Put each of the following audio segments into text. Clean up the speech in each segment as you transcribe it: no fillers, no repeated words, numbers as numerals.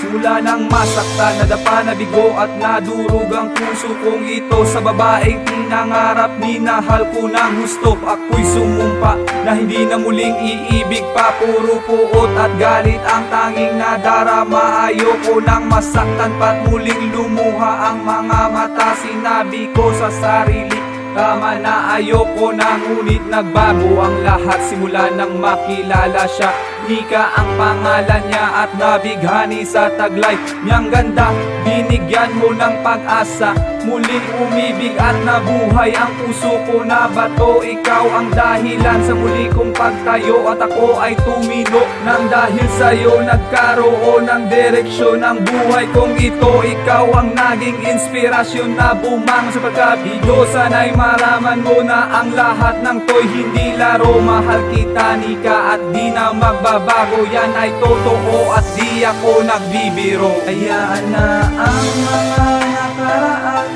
Simula nang masaktan, nadapa, nabigo at nadurog ang puso kong ito sa babaeng pinangarap. Minahal ko ng gusto, ako'y sumumpa na hindi na muling iibig pa. Puro puot at galit ang tanging nadarama. Ayoko nang masaktan pa't muling lumuha ang mga mata. Sinabi ko sa sarili, tama na, ayoko na, ngunit nagbago ang lahat simula nang makilala siya. Nika ang pangalan niya at nabighani sa taglay niyang ganda. Binigyan mo ng pag-asa, muling umibig at nabuhay ang puso ko na bato. Ikaw ang dahilan sa muli kong pagtayo at ako ay tumino. Nang dahil sa'yo nagkaroon ng direksyon ng buhay kong ito. Ikaw ang naging inspirasyon na bumangon sa pagkabigo. Sana'y maraman mo na ang lahat ng to'y hindi laro. Mahal kita, Nika, at di na magbabago. Yan ay totoo at di ako nagbibiro. Hayaan na ang mga nakaraan,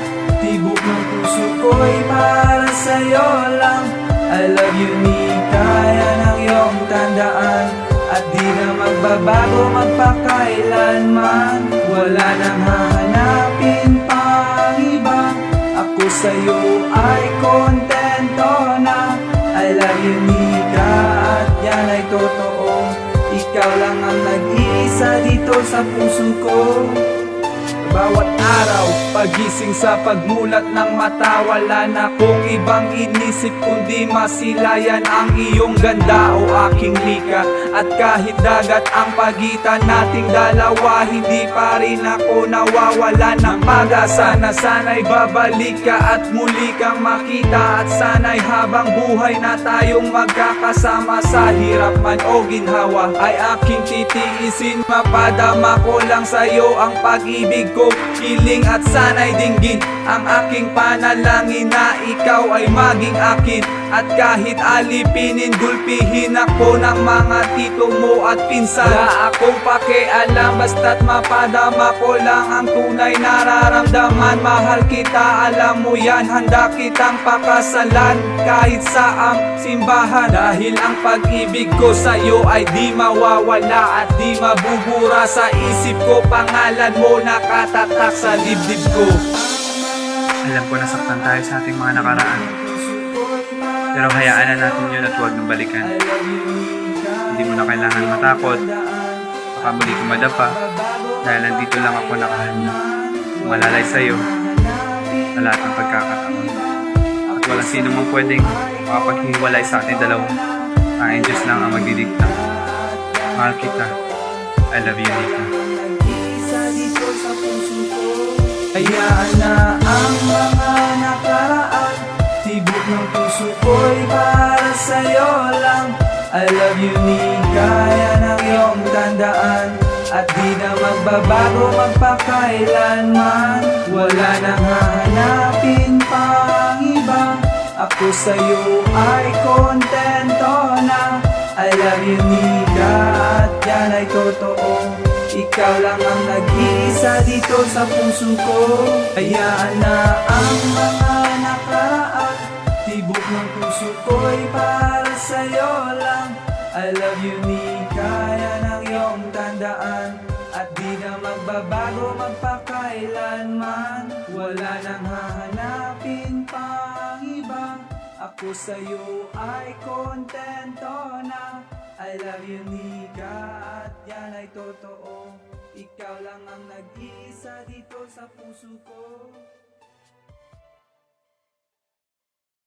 tibok ng puso ko'y para sa'yo lang. I love you, Nika, yan ang iyong tandaan, at di na magbabago magpakailanman. Wala nang hahanapin pang iba, ako sa'yo ay kontento na. I love you, Nika, at yan ay totoo. Ikaw lang ang nag-iisa dito sa puso ko. Bawat araw, pagising sa pagmulat ng mata, wala na kong ibang inisip kundi masilayan ang iyong ganda, o aking Nika. At kahit dagat ang pagitan nating dalawa, hindi pa rin ako nawawala ng pag-asa na sana'y babalik ka at muli kang makita. At sana'y habang buhay na tayong magkakasama, sa hirap man o ginhawa ay aking titiisin. Mapadama ko lang sa'yo ang pag-ibig ko, hiling at sana'y dinggin ang aking panalangin na ikaw ay maging akin. At kahit alipinin, gulpihin ako ng mga tito mo at pinsan, wala akong pakialam, basta't mapadama ko lang ang tunay nararamdaman. Mahal kita, alam mo yan, handa kitang pakasalan kahit sa ang simbahan. Dahil ang pag-ibig ko sa'yo ay di mawawala at di mabubura sa isip ko. Pangalan mo nakatatak sa dibdib ko. Alam ko nasaktan tayo sa ating mga nakaraan, pero hayaan na natin yun at huwag nang balikan. Hindi mo na kailangan matakot, baka muli ko madapa, dahil nandito lang ako nakahanda, malalay sa'yo sa lahat ng pagkakataon. At walang sino mong pwedeng makapaghiwalay sa ating dalawa. Ang Diyos lang ang magdidikta. Mahal kita. I love you, Nika. Hayaan na ang mga nakaraan, tibok ng puso ko'y para sa'yo lang. I love you, Nika, yan ang iyong tandaan, at di na magbabago magpakailanman. Wala nang hahanapin pang iba, ako sa'yo ay kontento na. I love you, Nika, at yan ay totoo. Ikaw lang ang nag-iisa dito sa puso ko. Hayaan na ang mga nakaraan, tibok ng puso ko'y para sa'yo lang. I love you, Nika, yan ang iyong tandaan, at di na magbabago magpakailanman. Wala nang hahanapin pang iba, ako sa'yo ay kontento na. I love you, Nika, at yan ay totoo. Ikaw lang ang nag-iisa dito sa puso ko.